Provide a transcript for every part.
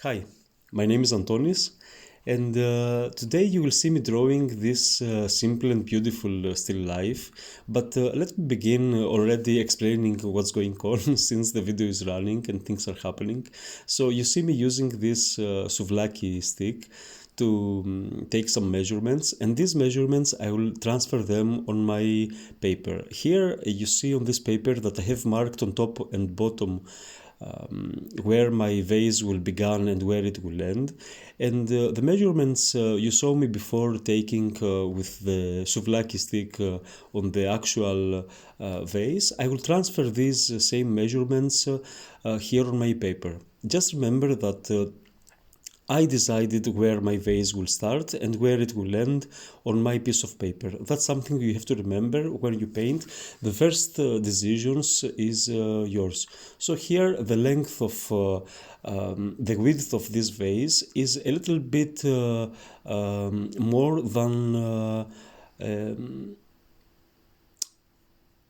Hi, my name is Antonis, and today you will see me drawing this simple and beautiful still life. But let me begin already explaining what's going on since the video is running and things are happening. So you see me using this souvlaki stick to take some measurements, and these measurements I will transfer them on my paper. Here you see on this paper that I have marked on top and bottom where my vase will begin and where it will end. And the measurements you saw me before taking with the souvlaki stick on the actual vase, I will transfer these same measurements here on my paper. Just remember that I decided where my vase will start and where it will end on my piece of paper. That's something you have to remember when you paint. The first decisions is yours. So here the length of the width of this vase is a little bit more than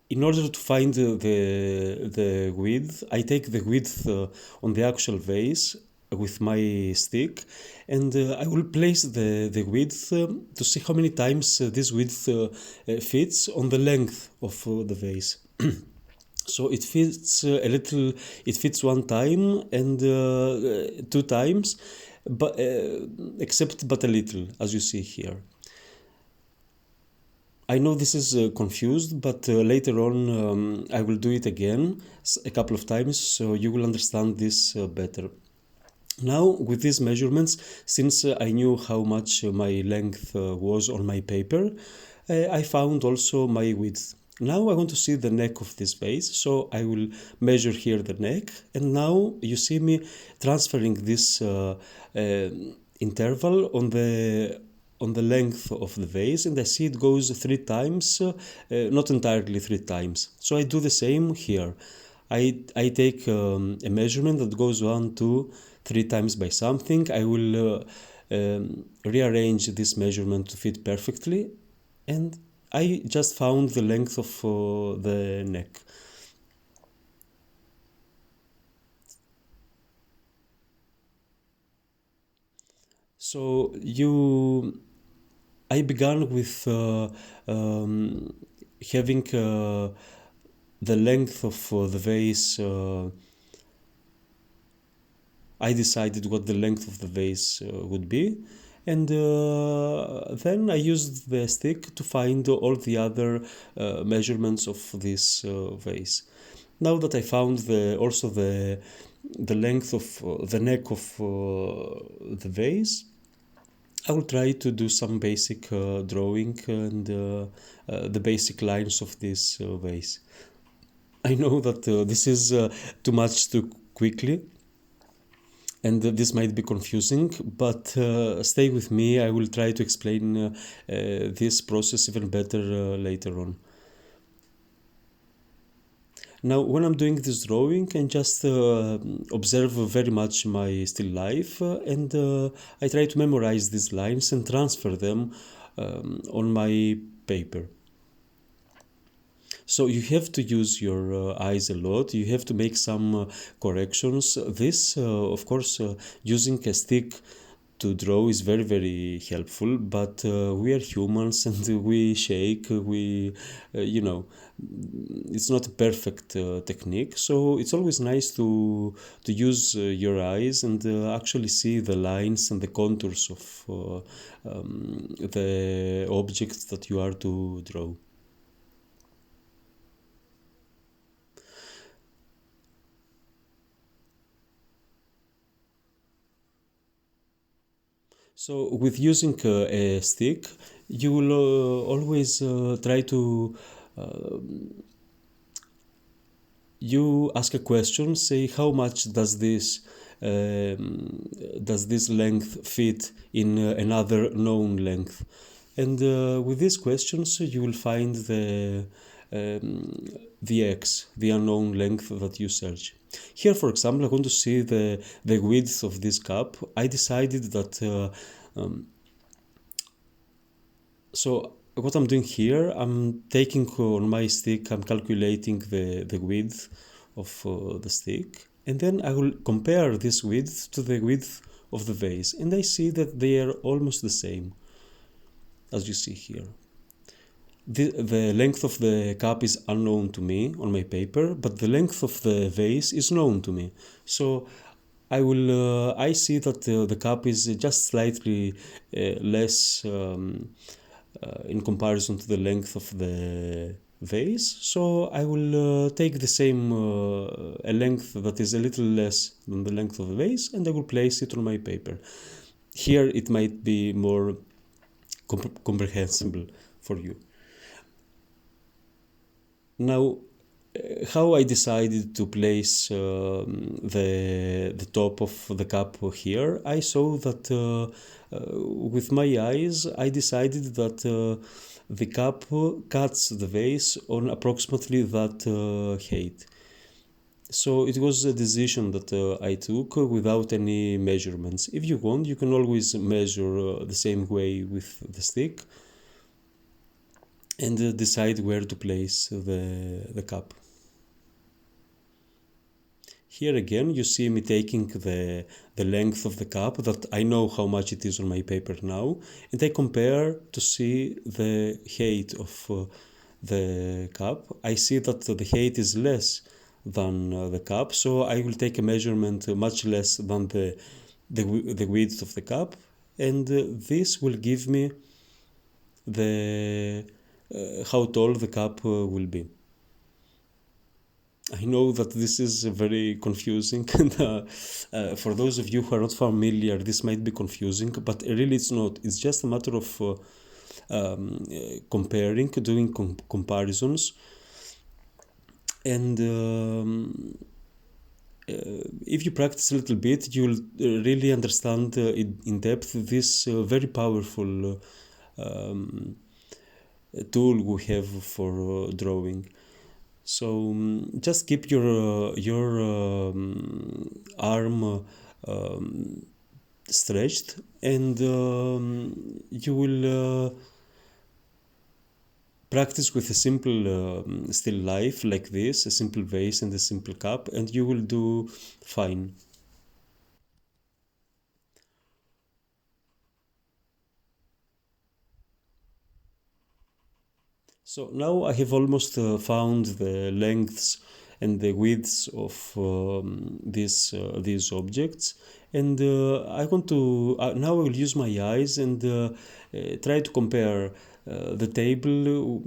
in order to find the width, I take the width on the actual vase with my stick, and I will place the width to see how many times this width fits on the length of the vase. So it fits it fits one time and two times, but except but a little, as you see here. I know this is confused, but later on I will do it again a couple of times so you will understand this better. Now, with these measurements, since I knew how much my length was on my paper, I found also my width. Now I want to see the neck of this vase, so I will measure here the neck, and now you see me transferring this interval on the length of the vase, and I see it goes three times, not entirely three times. So I do the same here. I take a measurement that goes 1, 2, 3 times by something. I will rearrange this measurement to fit perfectly, and I just found the length of the neck. So I began with having the length of the vase. I decided what the length of the vase would be, and then I used the stick to find all the other measurements of this vase. Now that I found also the length of the neck of the vase, I will try to do some basic drawing and the basic lines of this vase. I know that this is too much too quickly, and this might be confusing, but stay with me. I will try to explain this process even better later on. Now, when I'm doing this drawing, I just observe very much my still life, and I try to memorize these lines and transfer them on my paper. So you have to use your eyes a lot. You have to make some corrections. This, of course, using a stick to draw is very, very helpful, but we are humans and we shake, it's not a perfect technique. So it's always nice to use your eyes and actually see the lines and the contours of the objects that you are to draw. So with using a stick, you will always try to you ask a question, say how much does this length fit in another known length, and with these questions you will find the x, the unknown length that you search. Here, for example, I want to see the width of this cup. I decided that so what I'm doing here, I'm taking on my stick, I'm calculating the width of the stick, And then I will compare this width to the width of the vase, and I see that they are almost the same, as you see here. The length of the cup is unknown to me on my paper, but the length of the vase is known to me. So I see that the cup is just slightly less in comparison to the length of the vase. So I will take the same a length that is a little less than the length of the vase, and I will place it on my paper. Here it might be more comprehensible for you. Now, how I decided to place the top of the cup here, I saw that with my eyes, I decided that the cup cuts the vase on approximately that height. So it was a decision that I took without any measurements. If you want, you can always measure the same way with the stick and decide where to place the cup. Here again, you see me taking the length of the cup that I know how much it is on my paper now, and I compare to see the height of the cup. I see that the height is less than the cup, so I will take a measurement much less than the width of the cup, and this will give me the how tall the cup will be. I know that this is very confusing, and for those of you who are not familiar, this might be confusing, but really it's not. It's just a matter of comparing, doing comparisons, and if you practice a little bit, you will really understand in depth this very powerful tool we have for drawing. So just keep your arm stretched, and you will practice with a simple still life like this, a simple vase and a simple cup, and you will do fine. So now I have almost found the lengths and the widths of these objects, and I want to now I will use my eyes and try to compare the table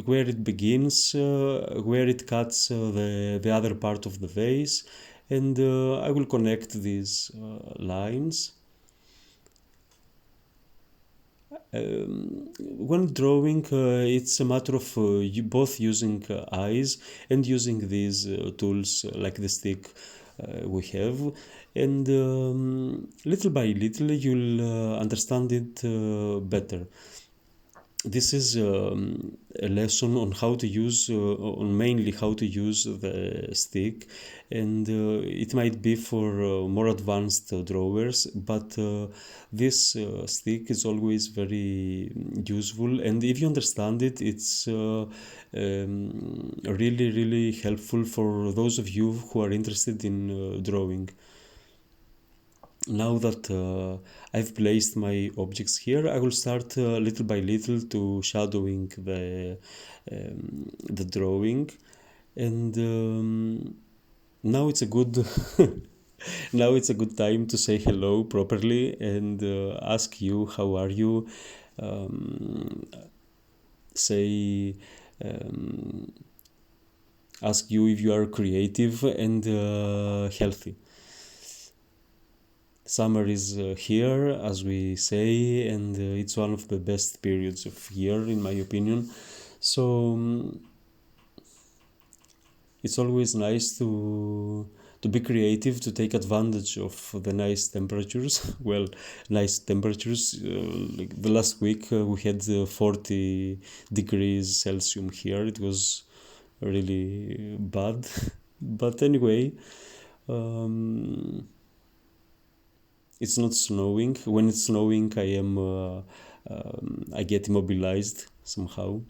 where it begins, where it cuts the other part of the vase, and I will connect these lines. When drawing, it's a matter of you both using eyes and using these tools like the stick we have, and little by little you'll understand it better. This is a lesson on how to use, on mainly how to use the stick, and it might be for more advanced drawers, but this stick is always very useful, and if you understand it, it's really, really helpful for those of you who are interested in drawing. Now that I've placed my objects here, I will start little by little to shadowing the drawing, and now it's a good now it's a good time to say hello properly and ask you how are you. Say ask you if you are creative and healthy. Summer is here, as we say, and it's one of the best periods of year, in my opinion. So it's always nice to be creative, to take advantage of the nice temperatures. Well, nice temperatures. Like the last week we had 40 degrees Celsius here. It was really bad, but anyway. It's not snowing. When it's snowing, I get immobilized somehow.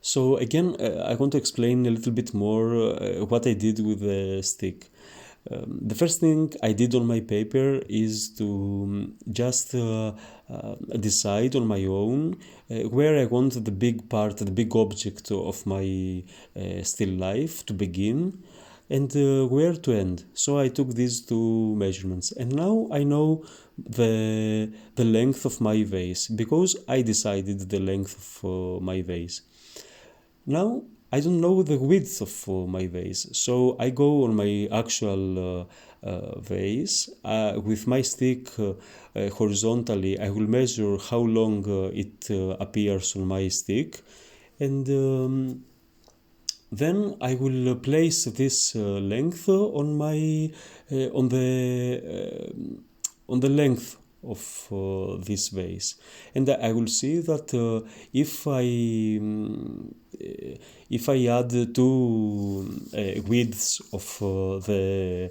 So again, I want to explain a little bit more what I did with the stick. The first thing I did on my paper is to just decide on my own where I want the big part, the big object of my still life to begin and where to end. So I took these two measurements, and now I know the length of my vase because I decided the length of my vase. Now I don't know the width of my vase, so I go on my actual vase with my stick horizontally. I will measure how long it appears on my stick, and then I will place this length on my on the length of this vase, and I will see that if I add two widths of the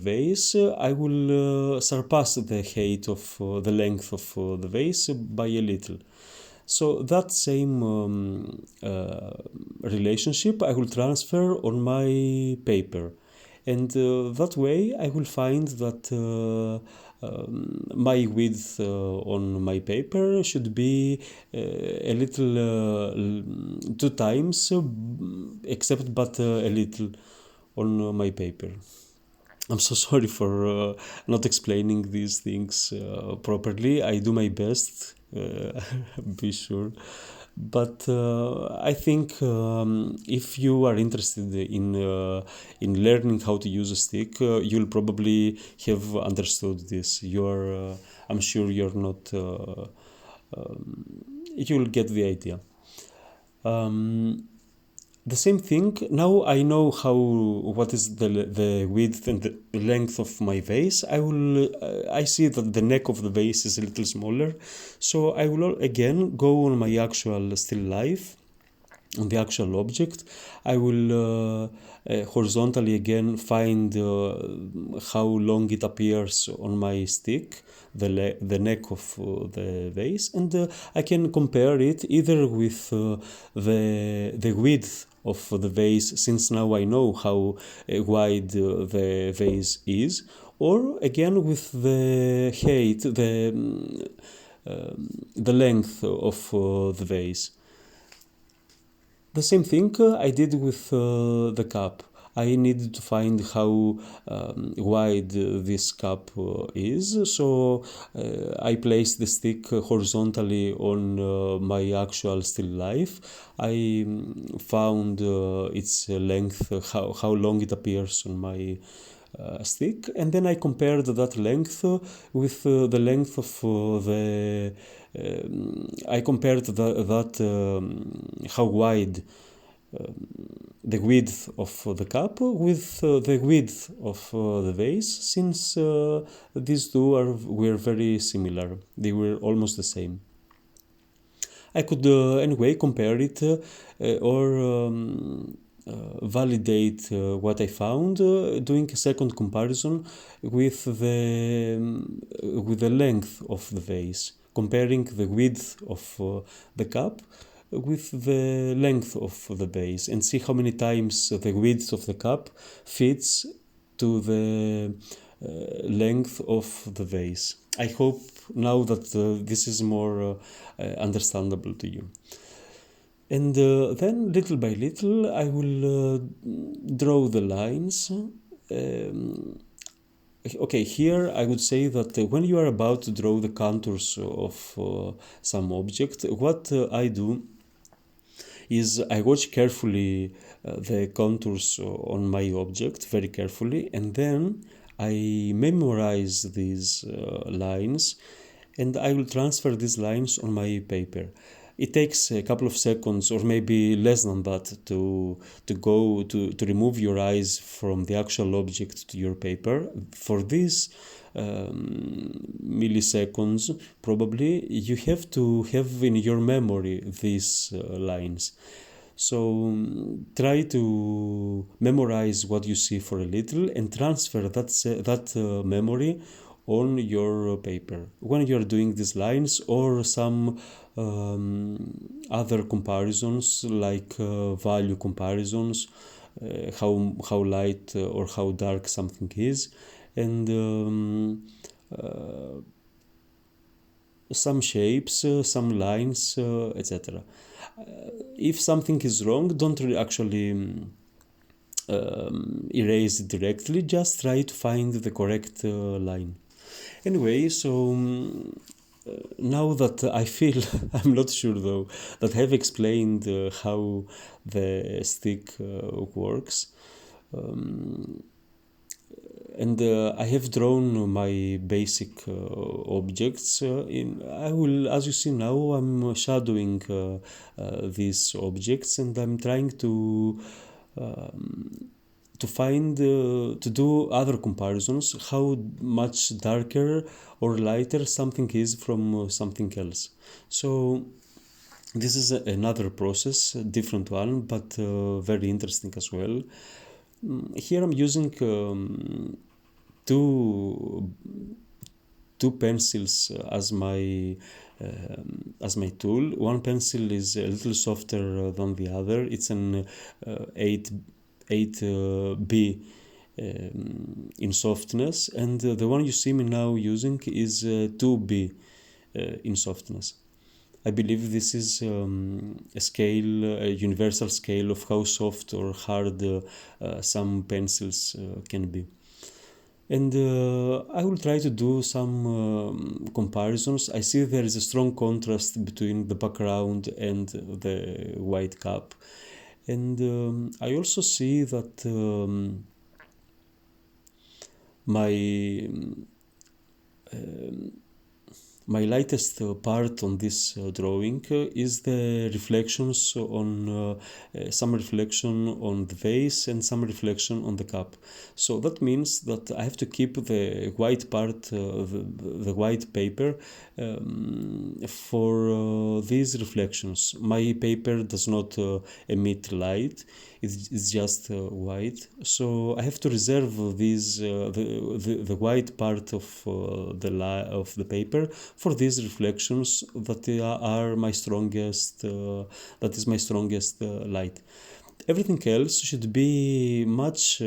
vase, I will surpass the height of the length of the vase by a little. So that same relationship I will transfer on my paper, and that way I will find that my width on my paper should be a little two times, except but a little on my paper. I'm so sorry for not explaining these things properly. I do my best, be sure. But I think if you are interested in learning how to use a stick, you'll probably have understood this. I'm sure you're not. You'll get the idea. The same thing, now I know what is the width and the length of my vase. I see that the neck of the vase is a little smaller, so I will again go on my actual still life, on the actual object. I will horizontally again find how long it appears on my stick, the neck of the vase, and I can compare it either with the width of the vase, since now I know how wide the vase is, or again with the height, the length of the vase. The same thing I did with the cup. I needed to find how wide this cup is, so I placed the stick horizontally on my actual still life. I found its length, how long it appears on my stick, and then I compared that length with the length of I compared how wide the width of the cup with the width of the vase, since these two were very similar. They were almost the same. I could anyway compare it or validate what I found doing a second comparison with the length of the vase, comparing the width of the cup with the length of the vase, and see how many times the width of the cup fits to the length of the vase. I hope now that this is more understandable to you. And then little by little I will draw the lines. Okay, here I would say that when you are about to draw the contours of some object, what I do is I watch carefully the contours on my object, very carefully, and then I memorize these lines, and I will transfer these lines on my paper. It takes a couple of seconds, or maybe less than that, to remove your eyes from the actual object to your paper. For these milliseconds, probably, you have to have in your memory these lines. So try to memorize what you see for a little and transfer that memory on your paper when you're doing these lines or some other comparisons like value comparisons, how light or how dark something is, and some shapes, some lines, etc. If something is wrong, don't actually erase it directly, just try to find the correct line. Anyway, so now that I feel, I'm not sure though, that I have explained how the stick works, and I have drawn my basic objects. I will, as you see now, I'm shadowing these objects, and I'm trying to find to do other comparisons, how much darker or lighter something is from something else. So this is another process, a different one, but very interesting as well. Here I'm using two pencils as my tool. One pencil is a little softer than the other. It's an 8B in softness, and the one you see me now using is 2B in softness. I believe this is a scale, a universal scale of how soft or hard some pencils can be. And I will try to do some comparisons. I see there is a strong contrast between the background and the white cap. And I also see that my lightest part on this drawing is the reflections on some reflection on the vase and some reflection on the cup. So that means that I have to keep the white part, the white paper for these reflections. My paper does not emit light. It's just white, so I have to reserve these the white part of the paper for these reflections that are my strongest. That is my strongest light. Everything else should be much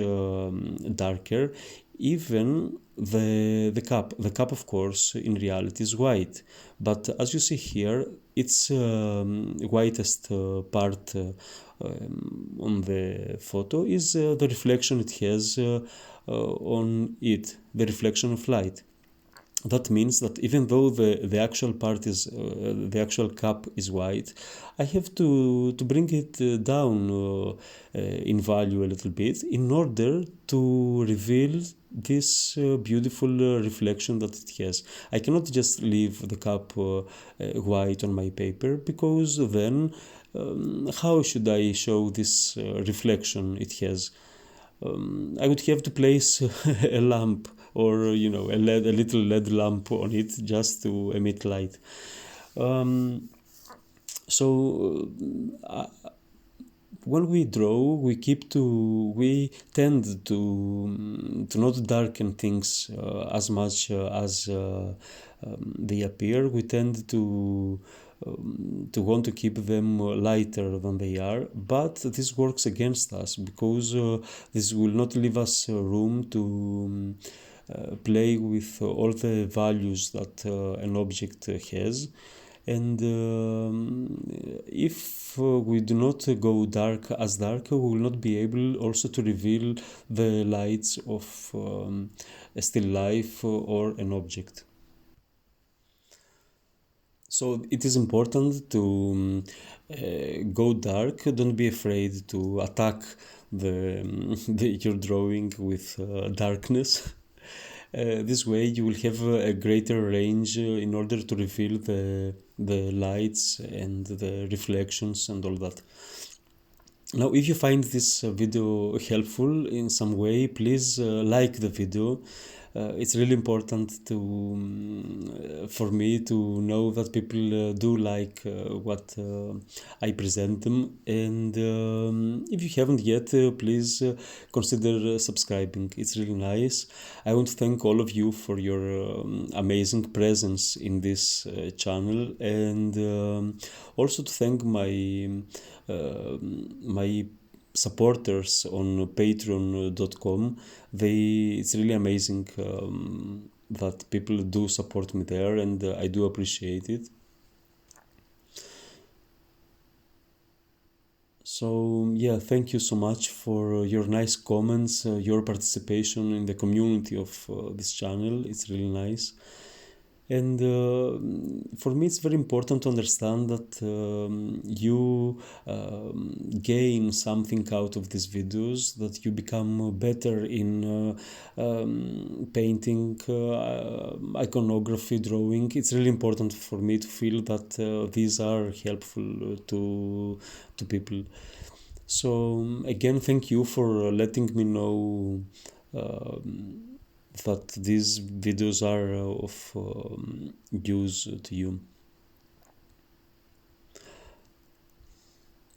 darker. Even the cup. The cup, of course, in reality is white, but as you see here, its whitest part on the photo is the reflection it has on it, the reflection of light. That means that even though the actual part is the actual cup is white, I have to bring it down in value a little bit in order to reveal this beautiful reflection that it has. I cannot just leave the cup white on my paper, because then how should I show this reflection it has? I would have to place a lamp, or a little LED lamp on it, just to emit light. When we draw, we tend to not darken things as much as they appear. We tend to want to keep them lighter than they are, but this works against us, because this will not leave us room to play with all the values that an object has. And if we do not go as dark, we will not be able also to reveal the lights of a still life or an object. So it is important to go dark. Don't be afraid to attack your drawing with darkness. This way you will have a greater range in order to reveal the lights and the reflections and all that. Now, if you find this video helpful in some way, please like the video. it's really important to for me to know that people do like what I present them. And if you haven't yet, please consider subscribing. It's really nice. I want to thank all of you for your amazing presence in this channel, and also to thank my supporters on patreon.com. It's really amazing that people do support me there, and I do appreciate it. So yeah, thank you so much for your nice comments, your participation in the community of this channel. It's really nice. And for me, it's very important to understand that you gain something out of these videos, that you become better in painting, iconography, drawing. It's really important for me to feel that these are helpful to people. So again, thank you for letting me know that these videos are of use to you.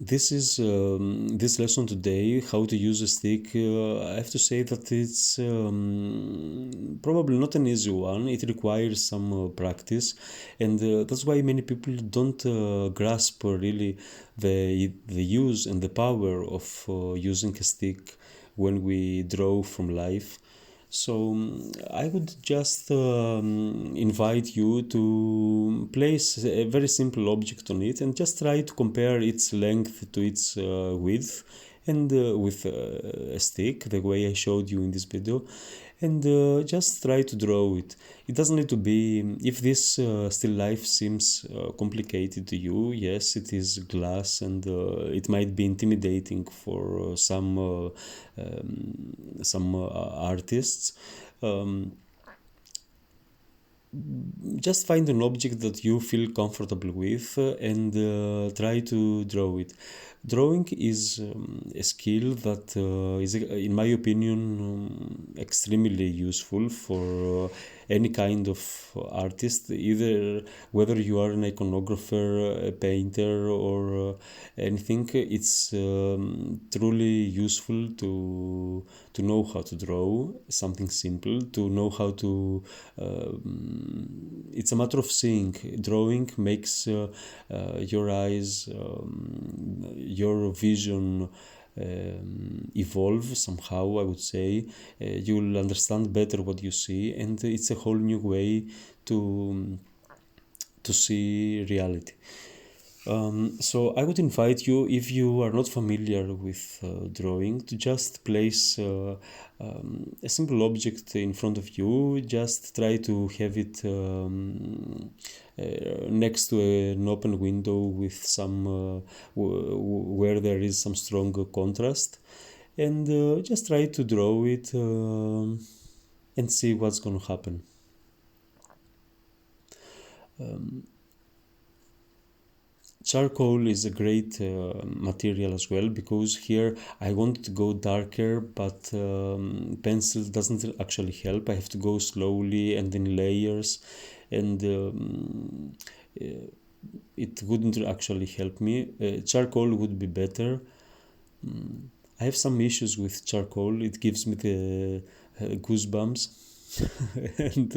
This is this lesson today, how to use a stick. I have to say that it's probably not an easy one. It requires some practice, and that's why many people don't grasp really the use and the power of using a stick when we draw from life. So I would just invite you to place a very simple object on it and just try to compare its length to its width, and with a stick, the way I showed you in this video, and just try to draw it. It doesn't need to be, if this still life seems complicated to you, yes, it is glass, and it might be intimidating for some artists. Just find an object that you feel comfortable with and try to draw it. Drawing is a skill that is, in my opinion, extremely useful for any kind of artist, either whether you are an iconographer, a painter, or anything. It's truly useful to know how to draw something simple, to know how to it's a matter of seeing. Drawing makes your eyes, your vision evolve somehow, I would say. You'll understand better what you see, and it's a whole new way to see reality. So I would invite you, if you are not familiar with drawing, to just place a simple object in front of you. Just try to have it next to an open window with some where there is some strong contrast, and just try to draw it and see what's going to happen. Charcoal is a great material as well, because here I want to go darker, but pencil doesn't actually help. I have to go slowly and in layers, and it wouldn't actually help me. Charcoal would be better. I have some issues with charcoal. It gives me the goosebumps. And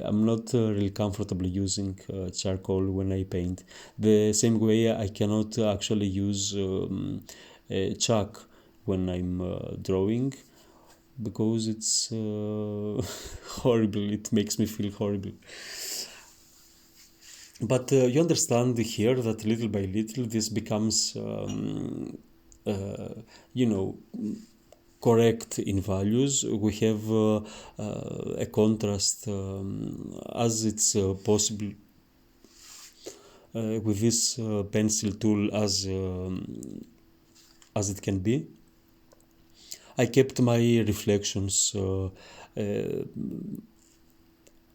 I'm not really comfortable using charcoal when I paint. The same way I cannot actually use chalk when I'm drawing, because it's horrible. It makes me feel horrible. But you understand here that little by little this becomes, correct in values. We have a contrast as it's possible with this pencil tool as it can be. I kept my reflections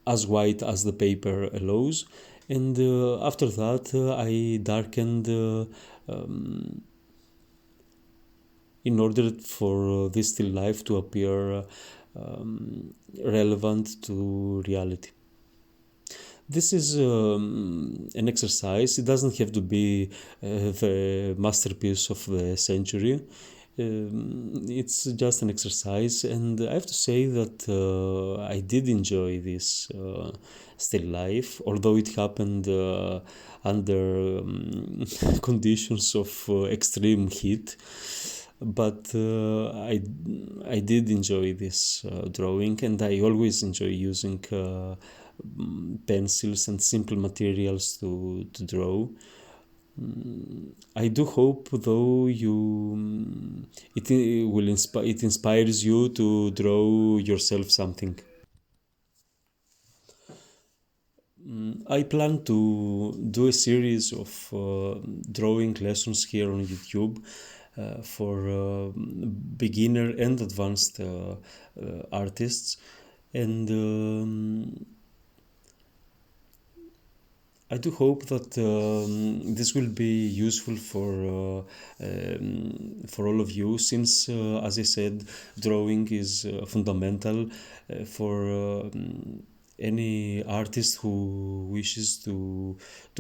as white as the paper allows, and after that I darkened in order for this still life to appear relevant to reality. This is an exercise. It doesn't have to be the masterpiece of the century. It's just an exercise, and I have to say that I did enjoy this still life, although it happened under conditions of extreme heat. But I did enjoy this drawing, and I always enjoy using pencils and simple materials to draw. I do hope, though, it inspires you to draw yourself something. I plan to do a series of drawing lessons here on YouTube for beginner and advanced artists, and I do hope that this will be useful for all of you, since, as I said, drawing is fundamental for any artist who wishes to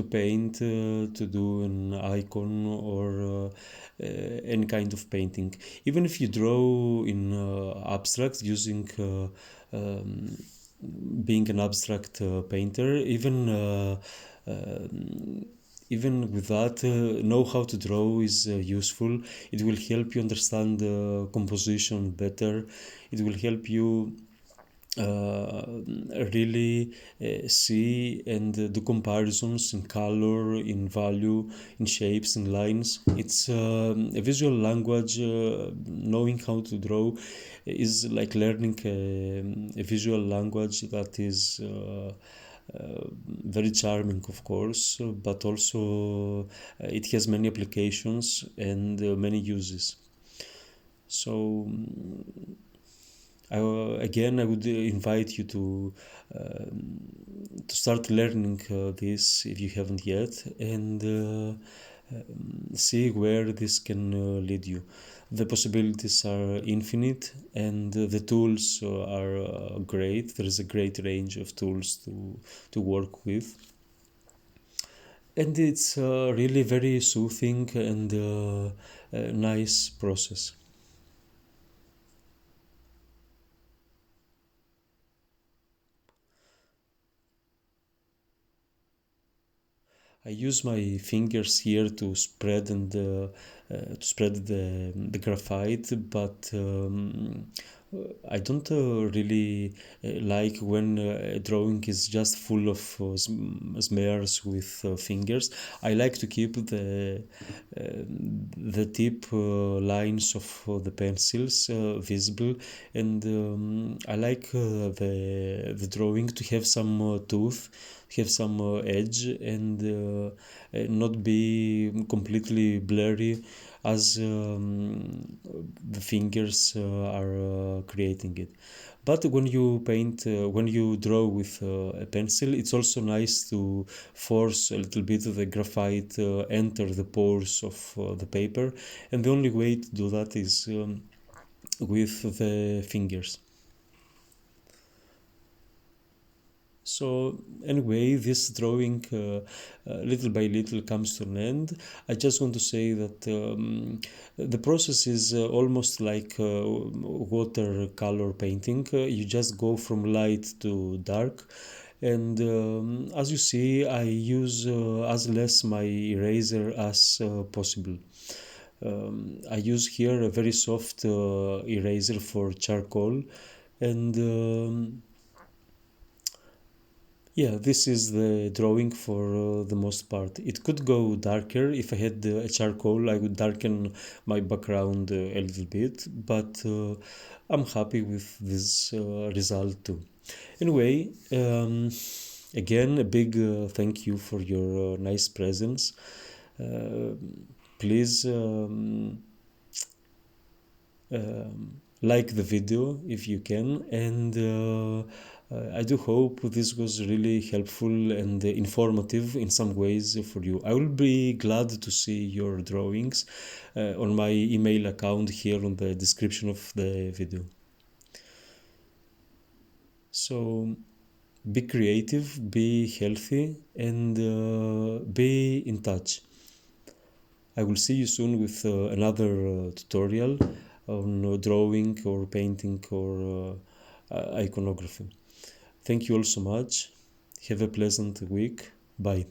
paint, to do an icon or any kind of painting. Even if you draw in abstract using being an abstract painter, even with that, know how to draw is useful. It will help you understand composition better. It will help you really see and do comparisons in color, in value, in shapes and lines. It's a visual language. Knowing how to draw is like learning a visual language that is very charming, of course, but also it has many applications and many uses. So again, I would invite you to start learning this if you haven't yet, and see where this can lead you. The possibilities are infinite, and the tools are great. There is a great range of tools to work with, and it's really very soothing and nice process. I use my fingers here to spread the graphite, but I don't really like when a drawing is just full of smears with fingers. I like to keep the tip lines of the pencils visible, and I like the drawing to have some tooth, have some edge, and not be completely blurry as the fingers are creating it. But when you paint, when you draw with a pencil, it's also nice to force a little bit of the graphite enter the pores of the paper, and the only way to do that is with the fingers. So anyway, this drawing little by little comes to an end. I just want to say that the process is almost like watercolor painting. You just go from light to dark, and as you see, I use as less my eraser as possible. I use here a very soft eraser for charcoal, and yeah, this is the drawing for the most part. It could go darker. If I had a charcoal, I would darken my background a little bit, but I'm happy with this result too. Anyway, again, a big thank you for your nice presence. Uh, Please like the video if you can, and I do hope this was really helpful and informative in some ways for you. I will be glad to see your drawings on my email account here on the description of the video. So be creative, be healthy, and be in touch. I will see you soon with another tutorial on drawing or painting or iconography. Thank you all so much. Have a pleasant week. Bye.